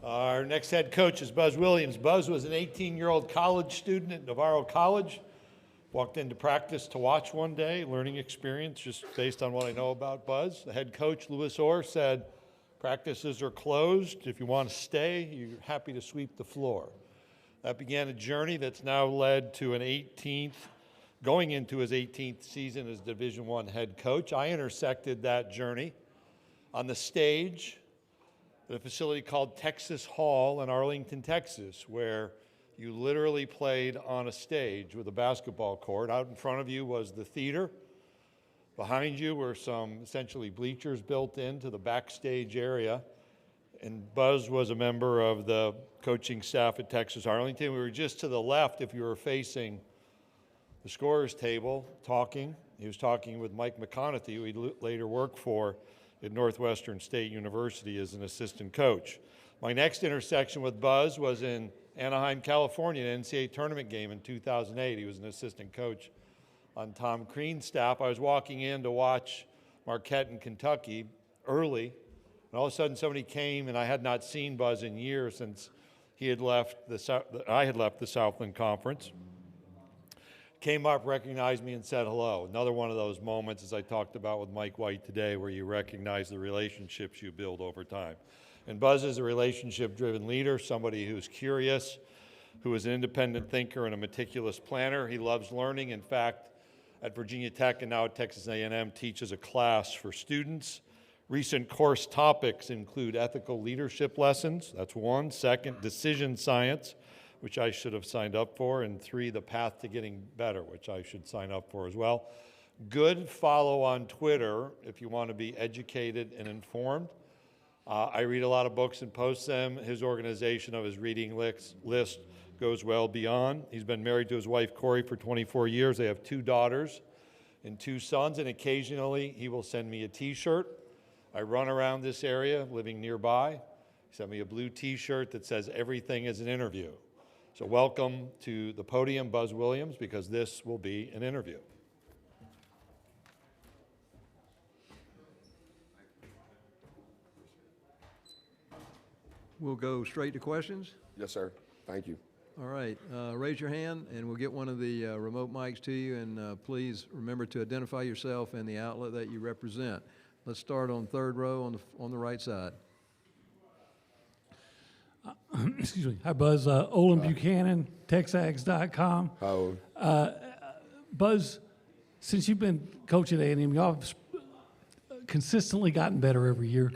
Our next head coach is Buzz Williams. Buzz was an 18-year-old college student at Navarro College. Walked into practice to watch one day, learning experience just based on what I know about Buzz. The head coach, Louis Orr, said, practices are closed. If you want to stay, you're happy to sweep the floor. That began a journey that's now led to going into his 18th season as Division I head coach. I intersected that journey on the stage at a facility called Texas Hall in Arlington, Texas, where you literally played on a stage with a basketball court. Out in front of you was the theater. Behind you were some essentially bleachers built into the backstage area. And Buzz was a member of the coaching staff at Texas Arlington. We were just to the left if you were facing the scorer's table talking. He was talking with Mike McConaughey, who he later worked for at Northwestern State University as an assistant coach. My next intersection with Buzz was in Anaheim, California, an NCAA tournament game in 2008. He was an assistant coach on Tom Crean's staff. I was walking in to watch Marquette in Kentucky early, and all of a sudden somebody came, and I had not seen Buzz in years since I had left the Southland Conference. Came up, recognized me, and said hello. Another one of those moments, as I talked about with Mike White today, where you recognize the relationships you build over time. And Buzz is a relationship-driven leader, somebody who's curious, who is an independent thinker and a meticulous planner. He loves learning. In fact, at Virginia Tech and now at Texas A&M, teaches a class for students. Recent course topics include ethical leadership lessons, that's one. Second, decision science, which I should have signed up for. And 3, the path to getting better, which I should sign up for as well. Good follow on Twitter if you want to be educated and informed. I read a lot of books and post them. His organization of his reading list goes well beyond. He's been married to his wife, Corey, for 24 years. They have 2 daughters and 2 sons, and occasionally he will send me a T-shirt. I run around this area, living nearby. He sent me a blue T-shirt that says, "Everything is an interview." So welcome to the podium, Buzz Williams, because this will be an interview. We'll go straight to questions. Yes, sir. Thank you. All right, raise your hand and we'll get one of the remote mics to you, and please remember to identify yourself and the outlet that you represent. Let's start on third row on the right side. Excuse me. Hi, Buzz. Olin Buchanan, TexAgs.com. How? Buzz, since you've been coaching at A&M, y'all have consistently gotten better every year.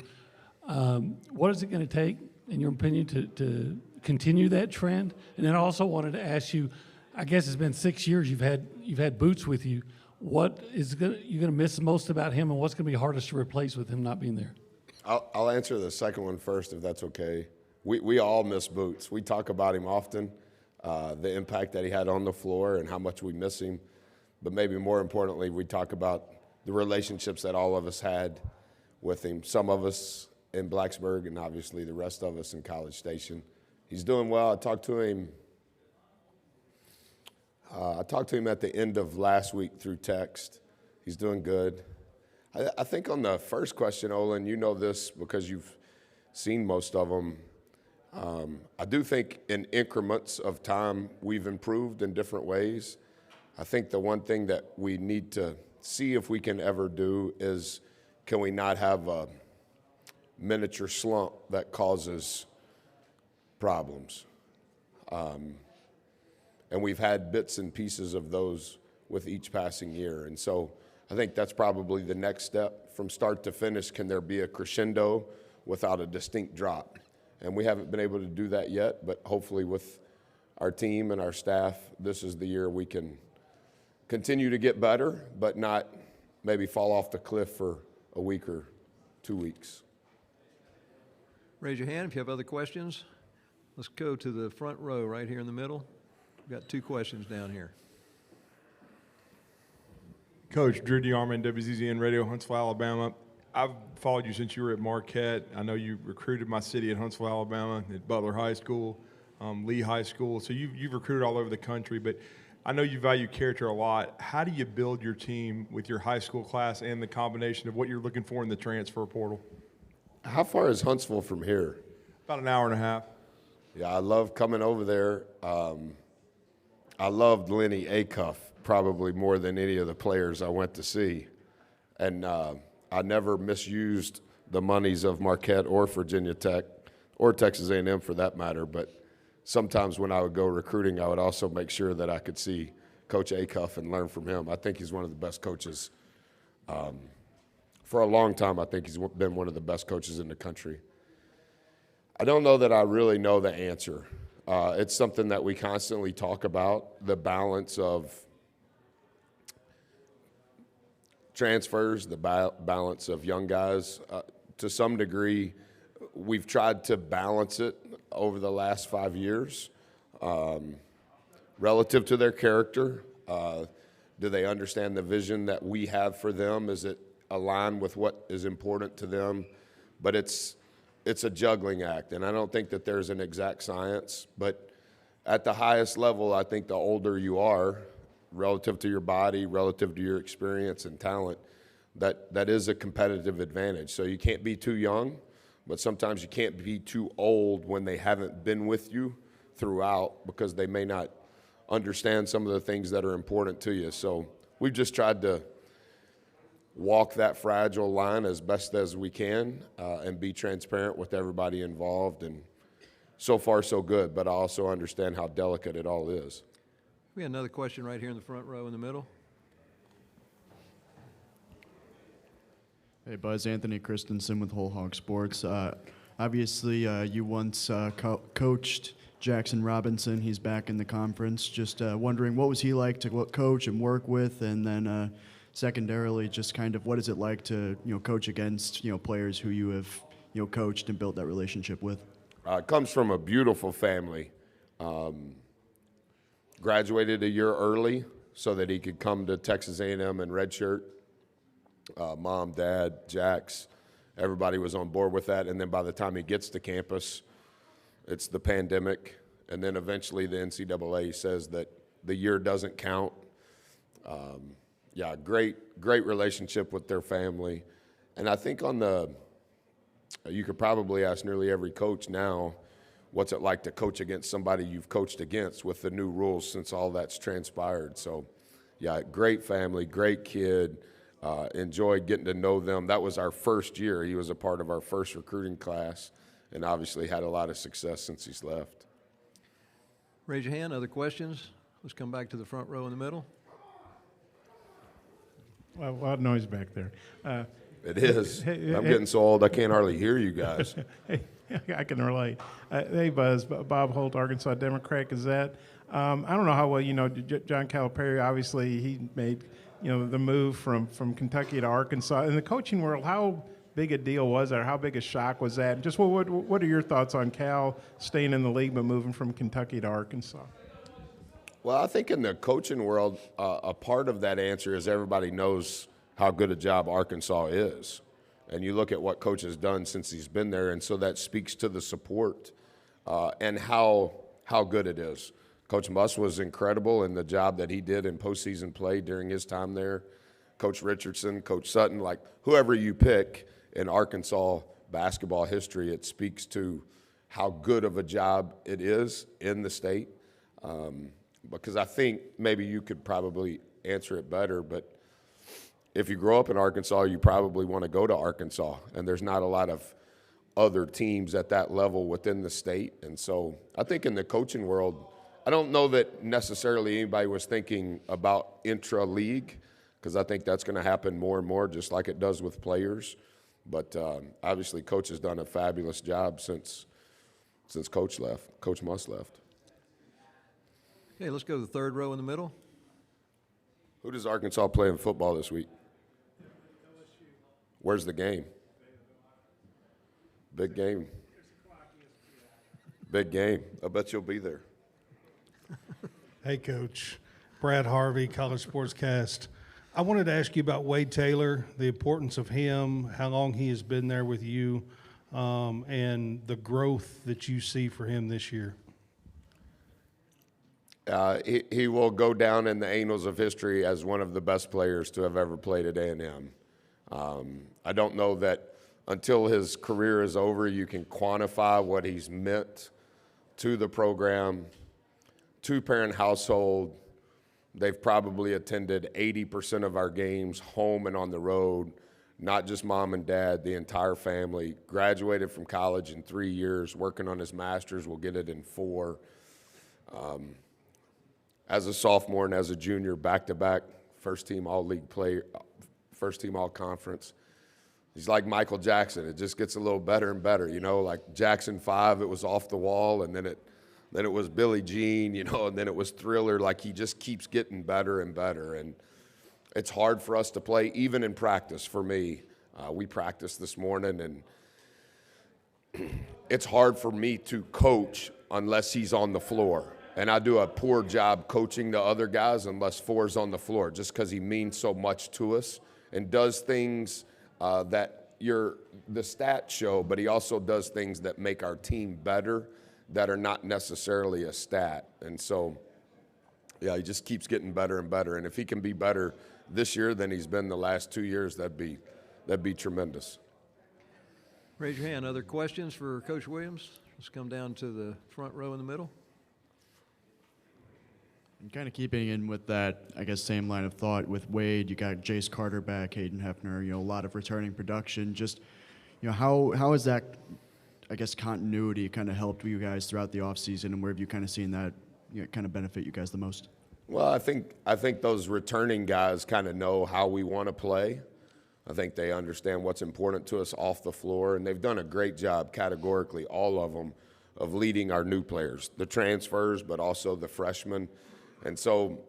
What is it going to take, in your opinion, to continue that trend? And then I also wanted to ask you, I guess it's been 6 years you've had Boots with you. What is you're going to miss most about him, and what's going to be hardest to replace with him not being there? I'll answer the second one first, if that's okay. We all miss Boots. We talk about him often, the impact that he had on the floor and how much we miss him. But maybe more importantly, we talk about the relationships that all of us had with him. Some of us in Blacksburg, and obviously the rest of us in College Station. He's doing well. I talked to him at the end of last week through text. He's doing good. I think on the first question, Olin, you know this because you've seen most of them. I do think in increments of time we've improved in different ways. I think the one thing that we need to see if we can ever do is, can we not have a miniature slump that causes problems? And we've had bits and pieces of those with each passing year. And so I think that's probably the next step. From start to finish, can there be a crescendo without a distinct drop? And we haven't been able to do that yet, but hopefully with our team and our staff, this is the year we can continue to get better, but not maybe fall off the cliff for a week or 2 weeks. Raise your hand if you have other questions. Let's go to the front row right here in the middle. We've got 2 questions down here. Coach, Drew DeArmond, WZZN Radio, Huntsville, Alabama. I've followed you since you were at Marquette. I know you recruited my city at Huntsville, Alabama, at Butler High School, Lee High School. So you've recruited all over the country, but I know you value character a lot. How do you build your team with your high school class and the combination of what you're looking for in the transfer portal? How far is Huntsville from here? About an hour and a half. Yeah, I love coming over there. I loved Lenny Acuff probably more than any of the players I went to see. And I never misused the monies of Marquette or Virginia Tech or Texas A&M for that matter. But sometimes when I would go recruiting, I would also make sure that I could see Coach Acuff and learn from him. I think he's one of the best coaches. For a long time, I think he's been one of the best coaches in the country. I don't know that I really know the answer. It's something that we constantly talk about, the balance of transfers, the balance of young guys. To some degree, we've tried to balance it over the last 5 years relative to their character. Do they understand the vision that we have for them? Is it aligned with what is important to them? But it's a juggling act, and I don't think that there's an exact science. But at the highest level, I think the older you are, relative to your body, relative to your experience and talent, that is a competitive advantage. So you can't be too young, but sometimes you can't be too old when they haven't been with you throughout, because they may not understand some of the things that are important to you. So we've just tried to walk that fragile line as best as we can and be transparent with everybody involved. And so far, so good, but I also understand how delicate it all is. We have another question right here in the front row in the middle. Hey, Buzz. Anthony Christensen with Whole Hog Sports. Obviously, you once coached Jackson Robinson. He's back in the conference. Just wondering, what was he like to coach and work with? And then secondarily, just kind of what is it like to coach against players who you have coached and built that relationship with? Comes from a beautiful family. Graduated a year early so that he could come to Texas A&M and redshirt. Mom, Dad, Jax, everybody was on board with that. And then by the time he gets to campus, it's the pandemic. And then eventually the NCAA says that the year doesn't count. Great relationship with their family. And I think you could probably ask nearly every coach now, what's it like to coach against somebody you've coached against with the new rules since all that's transpired. So, yeah, great family, great kid. Enjoyed getting to know them. That was our first year. He was a part of our first recruiting class and obviously had a lot of success since he's left. Raise your hand. Other questions? Let's come back to the front row in the middle. Well, a lot of noise back there. It is. I'm getting so old I can't hardly hear you guys. Hey, I can relate. Hey, Buzz. Bob Holt, Arkansas Democrat Gazette. I don't know how well you know John Calipari. Obviously, he made the move from Kentucky to Arkansas. In the coaching world, how big a deal was that? Or how big a shock was that? Just what are your thoughts on Cal staying in the league but moving from Kentucky to Arkansas? Well, I think in the coaching world, a part of that answer is everybody knows how good a job Arkansas is. And you look at what Coach has done since he's been there, and so that speaks to the support and how good it is. Coach Muss was incredible in the job that he did in postseason play during his time there. Coach Richardson, Coach Sutton, like whoever you pick in Arkansas basketball history, it speaks to how good of a job it is in the state. Because I think maybe you could probably answer it better, but if you grow up in Arkansas, you probably want to go to Arkansas, and there's not a lot of other teams at that level within the state. And so I think in the coaching world, I don't know that necessarily anybody was thinking about intra-league, because I think that's going to happen more and more, just like it does with players. But obviously, Coach has done a fabulous job since Coach left, Coach Muss left. Okay, let's go to the third row in the middle. Who does Arkansas play in football this week? Where's the game? Big game. Big game. I bet you'll be there. Hey, Coach. Brad Harvey, College Sportscast. I wanted to ask you about Wade Taylor, the importance of him, how long he has been there with you, and the growth that you see for him this year. He will go down in the annals of history as one of the best players to have ever played at A&M. I don't know that until his career is over, you can quantify what he's meant to the program, two-parent household. They've probably attended 80% of our games home and on the road, not just mom and dad, the entire family. Graduated from college in 3 years, working on his master's, will get it in 4. As a sophomore and as a junior, back-to-back first-team all-league player, first-team all-conference. He's like Michael Jackson. It just gets a little better and better, you know, like Jackson 5, it was Off the Wall, and then it was Billie Jean, you know, and then it was Thriller. Like, he just keeps getting better and better. And it's hard for us to play, even in practice for me. We practiced this morning, and it's hard for me to coach unless he's on the floor. And I do a poor job coaching the other guys unless Four's on the floor, just because he means so much to us and does things that the stats show, but he also does things that make our team better that are not necessarily a stat. And so, yeah, he just keeps getting better and better. And if he can be better this year than he's been the last 2 years, that'd be tremendous. Raise your hand. Other questions for Coach Williams? Let's come down to the front row in the middle. And kind of keeping in with that, I guess, same line of thought with Wade, you got Jace Carter back, Hayden Hefner, you know, a lot of returning production. Just, you know, how has that, I guess, continuity kind of helped you guys throughout the offseason, and where have you kind of seen that, you know, kind of benefit you guys the most? Well, I think those returning guys kind of know how we want to play. I think they understand what's important to us off the floor, and they've done a great job categorically, all of them, of leading our new players, the transfers, but also the freshmen. And so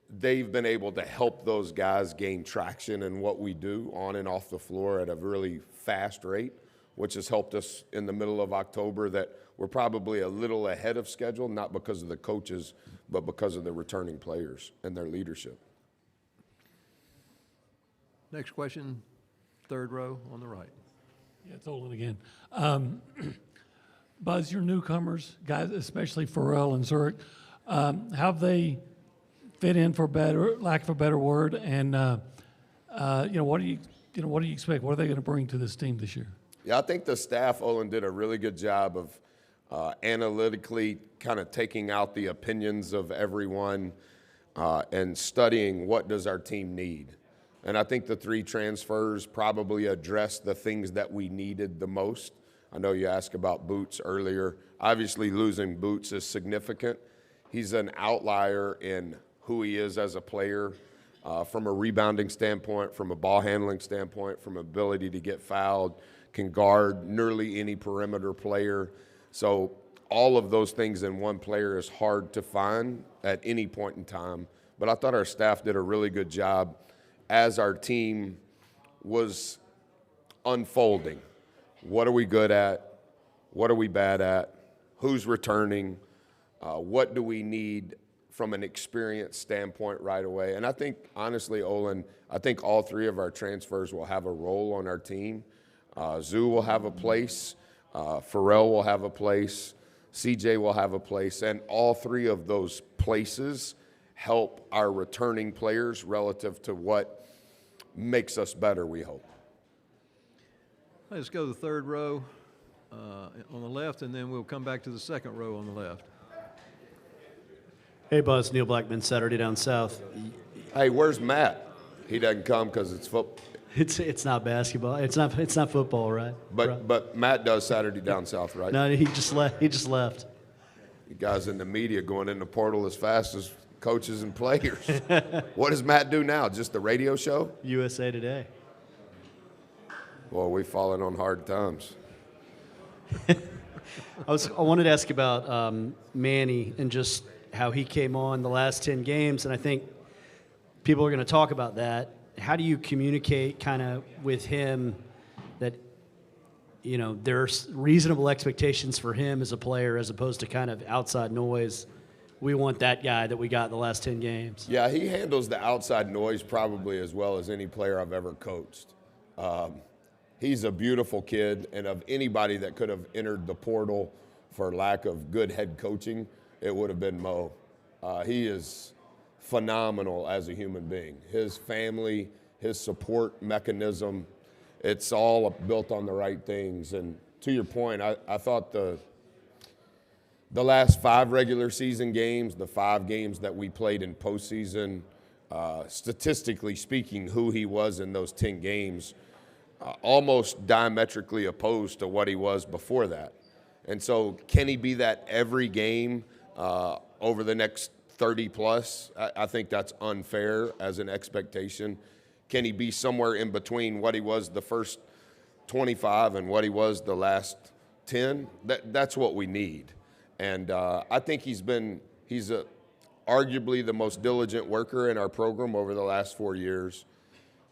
they've been able to help those guys gain traction in what we do on and off the floor at a really fast rate, which has helped us in the middle of October, that we're probably a little ahead of schedule, not because of the coaches, but because of the returning players and their leadership. Next question, third row on the right. Yeah, it's Olin again. Buzz, your newcomers, guys, especially Farrell and Zurich, how have they fit in, for lack of a better word, and what do you expect? What are they going to bring to this team this year? Yeah, I think the staff, Olin, did a really good job of analytically kind of taking out the opinions of everyone and studying what does our team need. And I think the 3 transfers probably addressed the things that we needed the most. I know you asked about Boots earlier. Obviously, losing Boots is significant. He's an outlier in who he is as a player, from a rebounding standpoint, from a ball handling standpoint, from ability to get fouled, can guard nearly any perimeter player. So all of those things in one player is hard to find at any point in time. But I thought our staff did a really good job as our team was unfolding. What are we good at? What are we bad at? Who's returning? What do we need from an experience standpoint right away? And I think, honestly, Olin, I think all 3 of our transfers will have a role on our team. Zoo will have a place. Farrell will have a place. CJ will have a place. And all 3 of those places help our returning players relative to what makes us better, we hope. Let's go to the third row on the left, and then we'll come back to the second row on the left. Hey, Buzz, Neil Blackman, Saturday Down South. Hey, where's Matt? He doesn't come because it's football. It's not basketball. It's not football, right? But Matt does Saturday Down South, right? No, he just left. You guys in the media going in the portal as fast as coaches and players. What does Matt do now? Just the radio show? USA Today. Well, we've fallen on hard times. I wanted to ask about Manny and just how he came on the last 10 games, and I think people are going to talk about that. How do you communicate kind of with him that, you know, there's reasonable expectations for him as a player as opposed to kind of outside noise? We want that guy that we got in the last 10 games. Yeah, he handles the outside noise probably as well as any player I've ever coached. He's a beautiful kid, and of anybody that could have entered the portal for lack of good head coaching, it would have been Mo. He is phenomenal as a human being. His family, his support mechanism, it's all built on the right things. And to your point, I thought the last 5 regular season games, the 5 games that we played in postseason, statistically speaking, who he was in those 10 games, almost diametrically opposed to what he was before that. And so can he be that every game over the next 30 plus? I think that's unfair as an expectation. Can he be somewhere in between what he was the first 25 and what he was the last 10? That's what we need. And I think he's arguably the most diligent worker in our program over the last 4 years.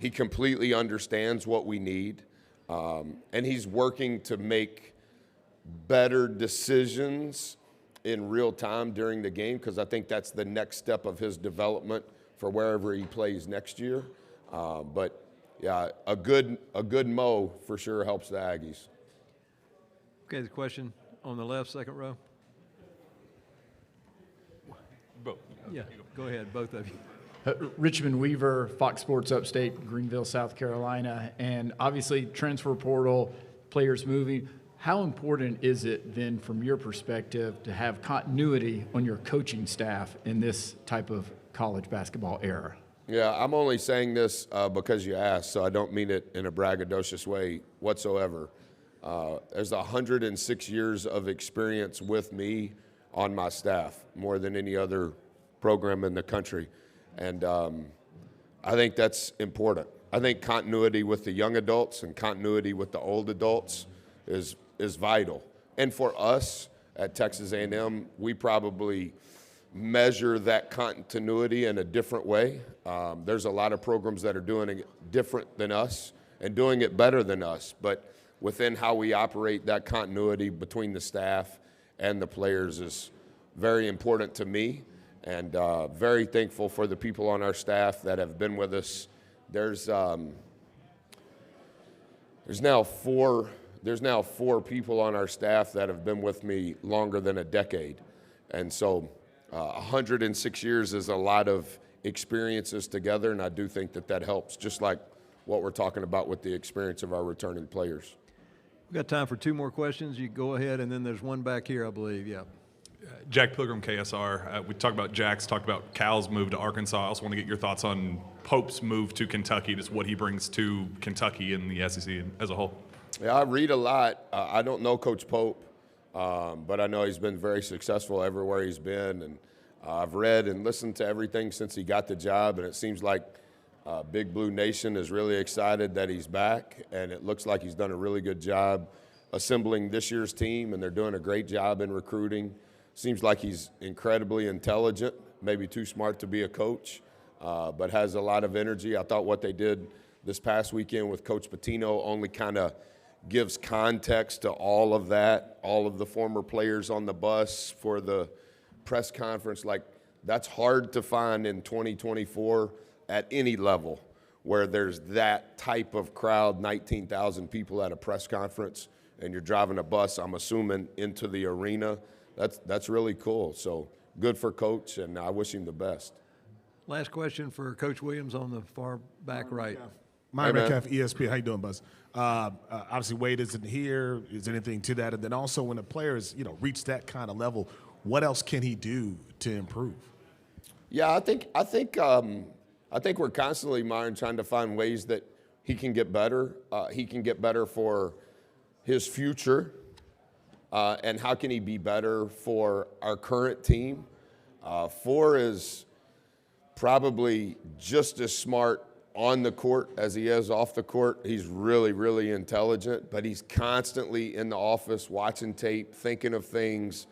He completely understands what we need, and he's working to make better decisions in real time during the game, because I think that's the next step of his development for wherever he plays next year. But yeah, a good Mo for sure helps the Aggies. Okay, the question on the left, second row. Yeah, go ahead, both of you. Richmond Weaver, Fox Sports Upstate, Greenville, South Carolina, and obviously transfer portal, players moving. How important is it then, from your perspective, to have continuity on your coaching staff in this type of college basketball era? Yeah, I'm only saying this because you asked, so I don't mean it in a braggadocious way whatsoever. There's 106 years of experience with me on my staff, more than any other program in the country. And I think that's important. I think continuity with the young adults and continuity with the old adults is vital. And for us at Texas A&M, we probably measure that continuity in a different way. There's a lot of programs that are doing it different than us and doing it better than us. But within how we operate, that continuity between the staff and the players is very important to me. And very thankful for the people on our staff that have been with us. There's now four people on our staff that have been with me longer than a decade. And so 106 years is a lot of experiences together, and I do think that helps, just like what we're talking about with the experience of our returning players. We've got time for 2 more questions. You go ahead, and then there's one back here, I believe. Yeah. Jack Pilgrim, KSR. We talked about Jack's, talked about Cal's move to Arkansas. I also want to get your thoughts on Pope's move to Kentucky, just what he brings to Kentucky and the SEC as a whole. Yeah, I read a lot. I don't know Coach Pope, but I know he's been very successful everywhere he's been. And I've read and listened to everything since he got the job, and it seems like Big Blue Nation is really excited that he's back, and it looks like he's done a really good job assembling this year's team, and they're doing a great job in recruiting. Seems like he's incredibly intelligent, maybe too smart to be a coach, but has a lot of energy. I thought what they did this past weekend with Coach Pitino only kind of gives context to all of that, all of the former players on the bus for the press conference. Like, that's hard to find in 2024 at any level, where there's that type of crowd, 19,000 people at a press conference, and you're driving a bus, I'm assuming, into the arena. That's really cool. So good for Coach, and I wish him the best. Last question for Coach Williams on the far back right. Myron Metcalf, ESPN. How you doing, Buzz? Obviously, Wade isn't here. Is there anything to that? And then also, when a player is, reach that kind of level, what else can he do to improve? Yeah, I think we're constantly, Myron, trying to find ways that he can get better. He can get better for his future. And how can he be better for our current team? Four is probably just as smart on the court as he is off the court. He's really, really intelligent, but he's constantly in the office watching tape, thinking of things.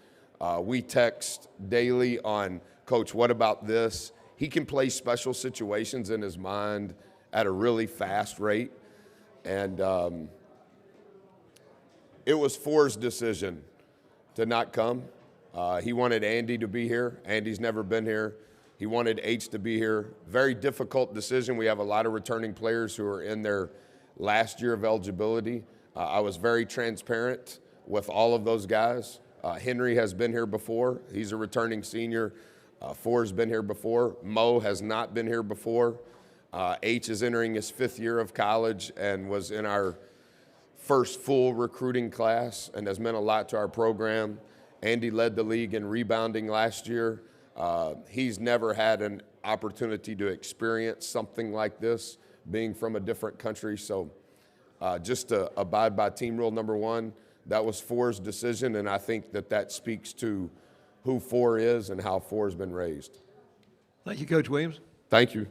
We text daily on, Coach, what about this? He can play special situations in his mind at a really fast rate. And it was Four's decision to not come. He wanted Andy to be here. Andy's never been here. He wanted H to be here. Very difficult decision. We have a lot of returning players who are in their last year of eligibility. I was very transparent with all of those guys. Henry has been here before. He's a returning senior. Four's been here before. Mo has not been here before. H is entering his 5th year of college and was in our first full recruiting class and has meant a lot to our program. Andy led the league in rebounding last year. He's never had an opportunity to experience something like this, being from a different country. So just to abide by team rule number 1, that was Four's decision, and I think that speaks to who Four is and how Four's been raised. Thank you, Coach Williams. Thank you.